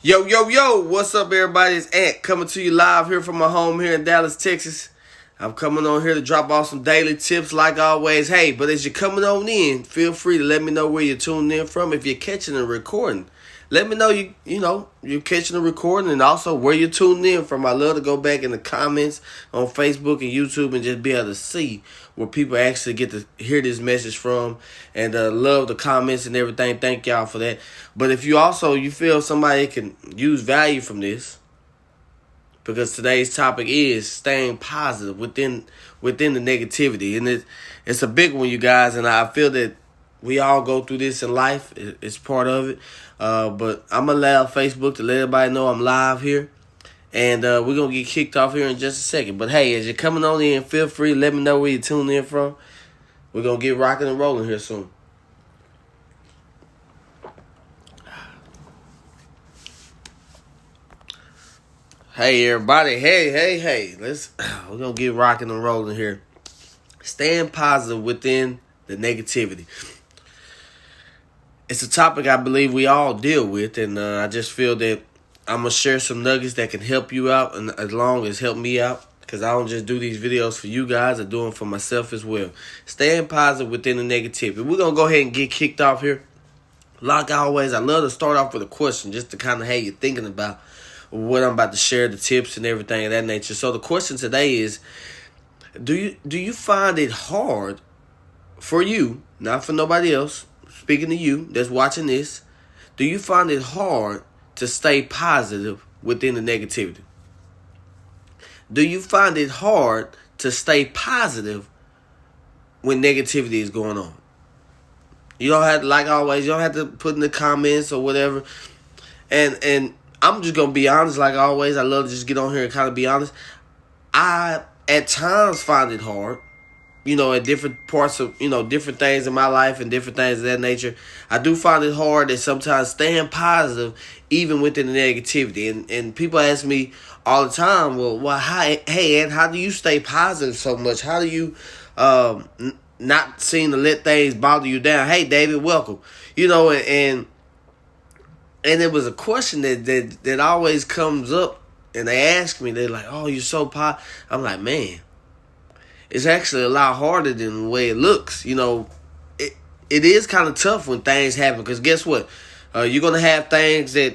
Yo, yo, yo, what's up, everybody? It's Ant coming to you live here from my home here in Dallas, Texas. I'm coming on here to drop off some daily tips like always. Hey, but as you're coming on in, feel free to let me know where you're tuning in from. If you're catching a recording, let me know you're catching a recording and also where you're tuning in from. I love to go back in the comments on Facebook and YouTube and just be able to see where people actually get to hear this message from, and love the comments and everything. Thank y'all for that. But if you feel somebody can use value from this, because today's topic is staying positive within the negativity, and it's a big one, you guys. And I feel that we all go through this in life. It's part of it. But I'm gonna allow Facebook to let everybody know I'm live here. And we're going to get kicked off here in just a second. But hey, as you're coming on in, feel free to let me know where you're tuning in from. We're going to get rocking and rolling here soon. Hey, everybody. Hey. We're going to get rocking and rolling here. Staying positive within the negativity. It's a topic I believe we all deal with. And I just feel that I'm going to share some nuggets that can help you out, and as long as help me out, because I don't just do these videos for you guys, I do them for myself as well. Staying positive within the negativity. We're going to go ahead and get kicked off here. Like always, I love to start off with a question just to kind of have you thinking about what I'm about to share, the tips and everything of that nature. So the question today is, do you find it hard for you, not for nobody else, speaking to you that's watching this, do you find it hard to stay positive within the negativity? Do you find it hard to stay positive when negativity is going on? You don't have to, like always, you don't have to put in the comments or whatever. And I'm just going to be honest, like always. I love to just get on here and kind of be honest. I, at times, find it hard. At different parts of, different things in my life and different things of that nature. I do find it hard that sometimes staying positive, even within the negativity. And people ask me all the time, hey, Ed, how do you stay positive so much? How do you not seem to let things bother you down? Hey, David, welcome. And it was a question that always comes up, and they ask me, they're like, oh, you're so positive. I'm like, man, it's actually a lot harder than the way it looks. It is kind of tough when things happen, because guess what? You're going to have things that,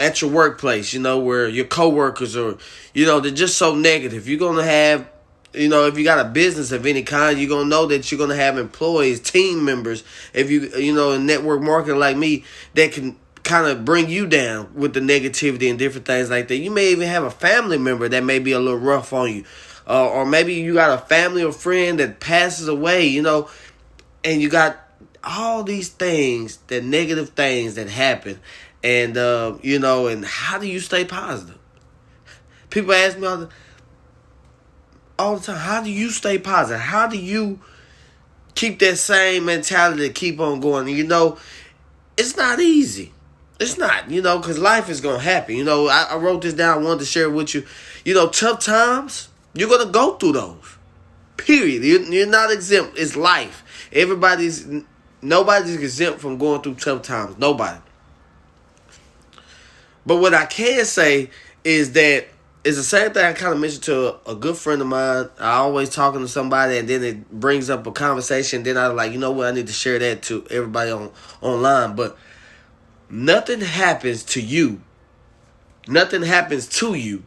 at your workplace, where your coworkers are, they're just so negative. You're going to have, if you got a business of any kind, you're going to know that you're going to have employees, team members, if you, in network marketing like me, that can kind of bring you down with the negativity and different things like that. You may even have a family member that may be a little rough on you. Or maybe you got a family or friend that passes away, and you got all these things, the negative things that happen. And, and how do you stay positive? People ask me all the time, how do you stay positive? How do you keep that same mentality to keep on going? It's not easy. It's not, because life is going to happen. I wrote this down. I wanted to share it with you. Tough times, you're going to go through those. Period. You're not exempt. It's life. Nobody's exempt from going through tough times. Nobody. But what I can say is that it's the same thing I kind of mentioned to a good friend of mine. I always talking to somebody, and then it brings up a conversation. Then I'm like, you know what? I need to share that to everybody online. But nothing happens to you. Nothing happens to you.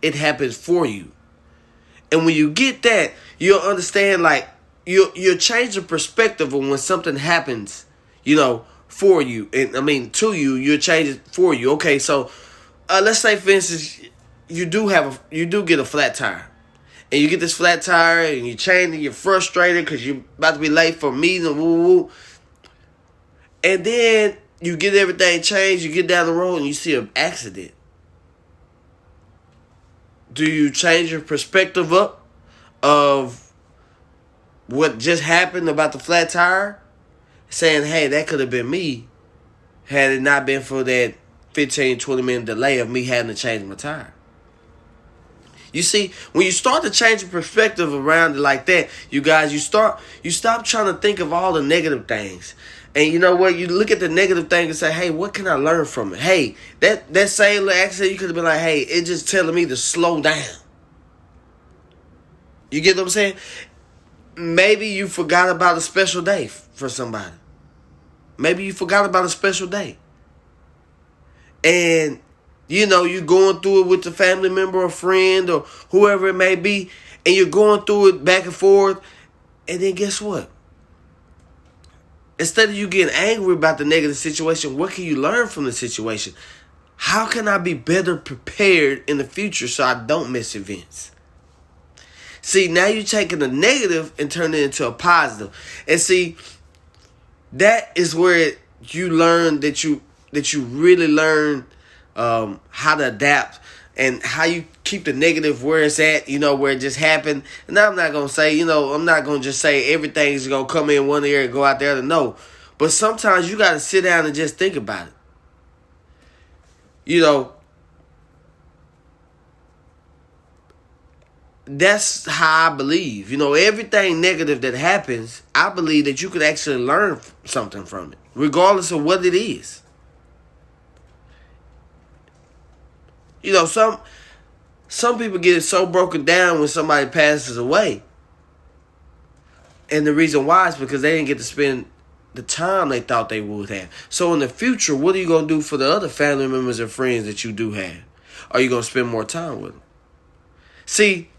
It happens for you. And when you get that, you'll understand, like, you'll change the perspective of when something happens, for you. And to you, you'll change it for you. Okay, so let's say, for instance, you do get a flat tire. And you get this flat tire, and you change, and you're frustrated because you're about to be late for a meeting, woo. And then you get everything changed, you get down the road, and you see an accident. Do you change your perspective up of what just happened about the flat tire? Saying, hey, that could have been me had it not been for that 15, 20-minute delay of me having to change my tire. You see, when you start to change your perspective around it like that, you guys, you stop trying to think of all the negative things. And you know what? You look at the negative thing and say, hey, what can I learn from it? Hey, that same little accident, you could have been like, hey, it just telling me to slow down. You get what I'm saying? Maybe you forgot about a special day for somebody. Maybe you forgot about a special day. And, you know, you're going through it with the family member or friend or whoever it may be. And you're going through it back and forth. And then guess what? Instead of you getting angry about the negative situation, what can you learn from the situation? How can I be better prepared in the future so I don't miss events? See, now you're taking a negative and turning it into a positive. And see, that is where you learn that you really learn how to adapt and how you keep the negative where it's at, you know, where it just happened. And I'm not going to say, you know, I'm not going to just say everything's going to come in one ear and go out the other. No. But sometimes you got to sit down and just think about it. You know, that's how I believe. You know, everything negative that happens, I believe that you could actually learn something from it, regardless of what it is. You know, some people get so broken down when somebody passes away. And the reason why is because they didn't get to spend the time they thought they would have. So in the future, what are you going to do for the other family members and friends that you do have? Are you going to spend more time with them? See,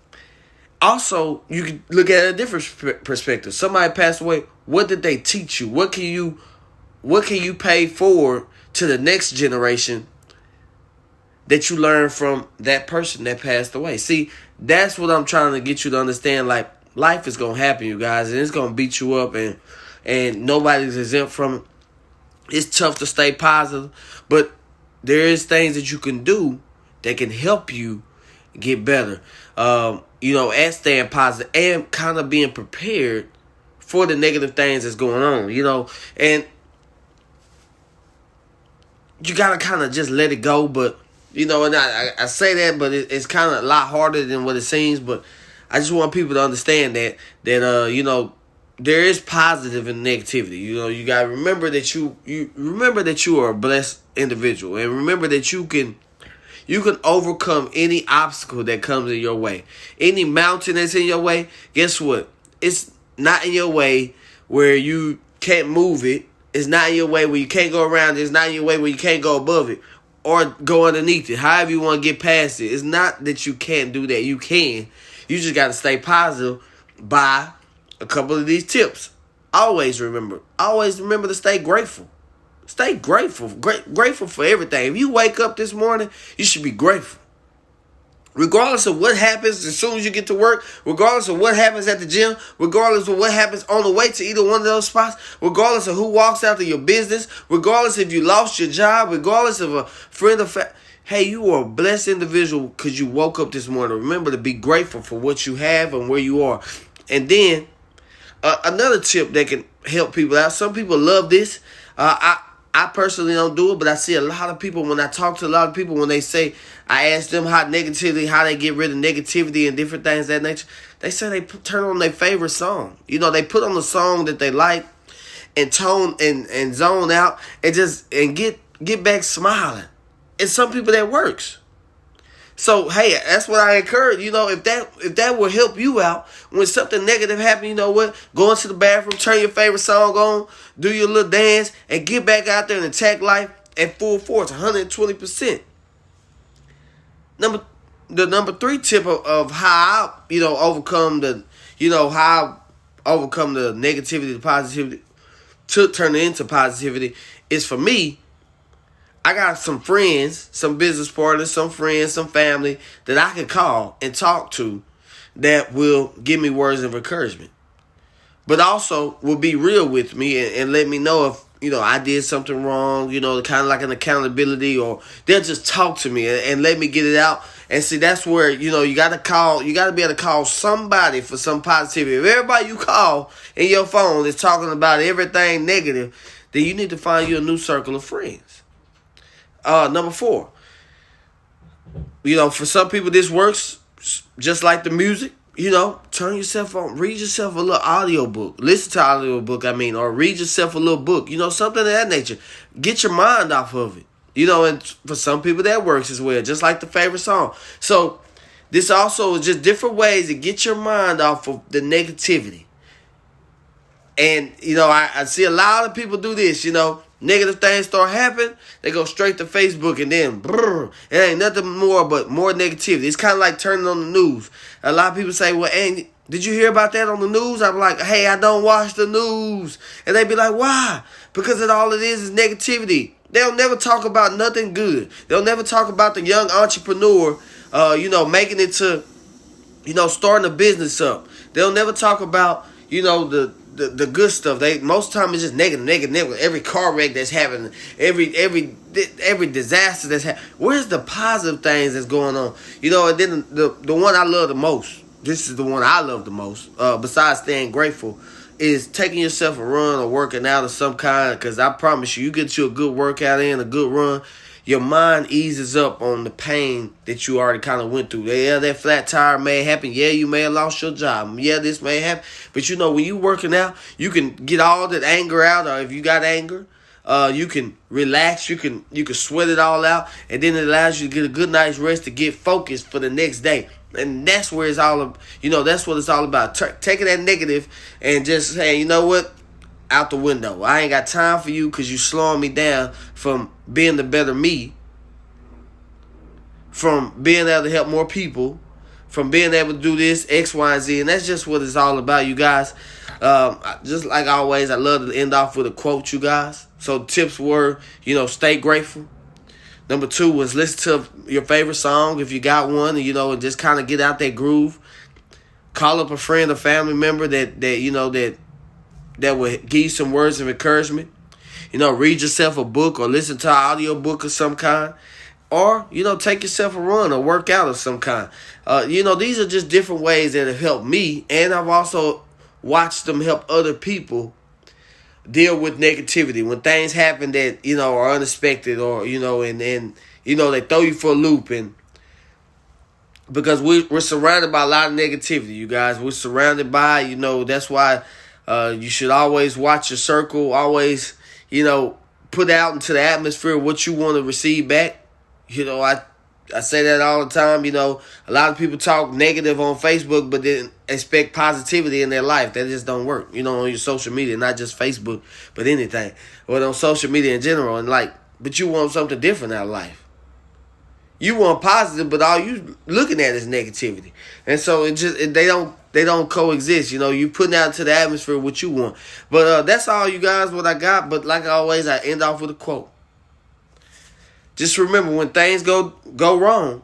also, you can look at a different perspective. Somebody passed away. What did they teach you? What can you pay forward to the next generation that you learn from that person that passed away? See, that's what I'm trying to get you to understand. Like, life is going to happen, you guys, and it's going to beat you up, and nobody's exempt from it. It's tough to stay positive, but there is things that you can do that can help you get better. You know, at staying positive and kind of being prepared for the negative things that's going on, you know, and you got to kind of just let it go. But, you know, and I say that, but it's kind of a lot harder than what it seems. But I just want people to understand that you know, there is positive and negativity. You know, you got to remember that you remember that you are a blessed individual, and remember that you can overcome any obstacle that comes in your way. Any mountain that's in your way, guess what? It's not in your way where you can't move it. It's not in your way where you can't go around it. It's not in your way where you can't go above it or go underneath it. However you want to get past it. It's not that you can't do that. You can. You just got to stay positive by a couple of these tips. Always remember to stay grateful. Stay grateful. Grateful for everything. If you wake up this morning, you should be grateful. Regardless of what happens as soon as you get to work, regardless of what happens at the gym, regardless of what happens on the way to either one of those spots, regardless of who walks out of your business, regardless if you lost your job, regardless of a friend or family, hey, you are a blessed individual because you woke up this morning. Remember to be grateful for what you have and where you are. And then another tip that can help people out. Some people love this. I personally don't do it, but I see a lot of people, when I talk to a lot of people, when they say, I ask them how they get rid of negativity and different things of that nature, they say they turn on their favorite song. You know, they put on the song that they like and tone and zone out and get back smiling. And some people that works. So, hey, that's what I encourage. You know, if that will help you out, when something negative happens, you know what? Go into the bathroom, turn your favorite song on, do your little dance, and get back out there and attack life at full force, 120%. The number 3 tip of how I, overcome the negativity to positivity, to turn it into positivity, is for me. I got some friends, some business partners, some friends, some family that I can call and talk to that will give me words of encouragement. But also will be real with me and let me know if, I did something wrong, kind of like an accountability, or they'll just talk to me and let me get it out. And see, that's where, you got to be able to call somebody for some positivity. If everybody you call in your phone is talking about everything negative, then you need to find you a new circle of friends. Number 4, for some people this works just like the music. turn yourself on. Read yourself a little audio book. Listen to audio book, or read yourself a little book. Something of that nature. Get your mind off of it. And for some people that works as well, just like the favorite song. So this also is just different ways to get your mind off of the negativity. And, I see a lot of people do this, Negative things start happening, they go straight to Facebook and then, it ain't nothing more but more negativity. It's kind of like turning on the news. A lot of people say, well, Andy, did you hear about that on the news? I'm like, hey, I don't watch the news. And they be like, why? Because all it is negativity. They'll never talk about nothing good. They'll never talk about the young entrepreneur, making it to, starting a business up. They'll never talk about, the good stuff. Most time it's just negative. Every car wreck that's happening, every disaster that's happening. Where's the positive things that's going on? And then the one I love the most. This is the one I love the most. Besides staying grateful, is taking yourself a run or working out of some kind. Because I promise you get you a good workout in, a good run. Your mind eases up on the pain that you already kind of went through. Yeah, that flat tire may happen. Yeah, you may have lost your job. Yeah, this may happen. But when you working out, you can get all that anger out. Or if you got anger, you can relax. You can sweat it all out. And then it allows you to get a good night's rest to get focused for the next day. And that's where it's all, that's what it's all about. Taking that negative and just saying, you know what? Out the window. I ain't got time for you because you slowing me down from being the better me, from being able to help more people, from being able to do this, X, Y, and Z. And that's just what it's all about, you guys. Just like always, I love to end off with a quote, you guys. So tips were, stay grateful. Number 2 was listen to your favorite song if you got one, and just kind of get out that groove. Call up a friend or family member that will give you some words of encouragement. Read yourself a book or listen to an audio book of some kind. Or, take yourself a run or work out of some kind. These are just different ways that have helped me. And I've also watched them help other people deal with negativity. When things happen that, are unexpected or, and they throw you for a loop. And because we're surrounded by a lot of negativity, you guys. We're surrounded by, that's why you should always watch your circle. Always, put out into the atmosphere what you want to receive back. I say that all the time. A lot of people talk negative on Facebook, but then expect positivity in their life. That just don't work. On your social media, not just Facebook, but anything. Or on social media in general. But you want something different out of life. You want positive, but all you looking at is negativity. And so they don't coexist. You putting out into the atmosphere what you want. But that's all, you guys, what I got. But like always, I end off with a quote. Just remember, when things go wrong,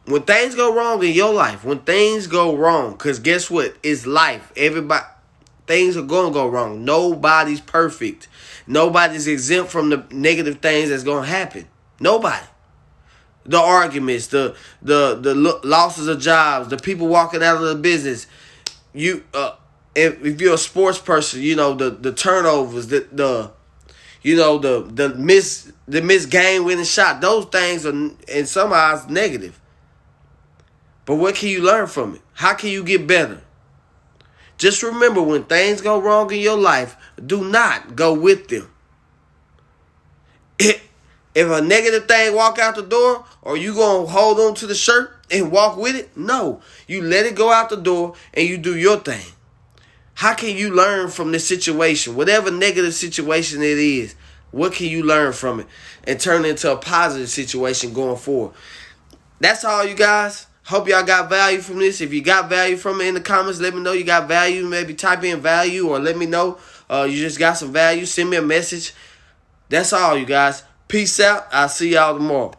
when things go wrong in your life, when things go wrong, because guess what? It's life. Things are going to go wrong. Nobody's perfect. Nobody's exempt from the negative things that's going to happen. Nobody. The arguments, the losses of jobs, the people walking out of the business. If you're a sports person, the turnovers, the missed game winning shot. Those things are in some eyes negative. But what can you learn from it? How can you get better? Just remember, when things go wrong in your life, do not go with them. If a negative thing walk out the door, or you going to hold on to the shirt and walk with it? No. You let it go out the door and you do your thing. How can you learn from this situation? Whatever negative situation it is, what can you learn from it and turn it into a positive situation going forward? That's all, you guys. Hope y'all got value from this. If you got value from it in the comments, let me know you got value. Maybe type in value or let me know you just got some value. Send me a message. That's all, you guys. Peace out. I'll see y'all tomorrow.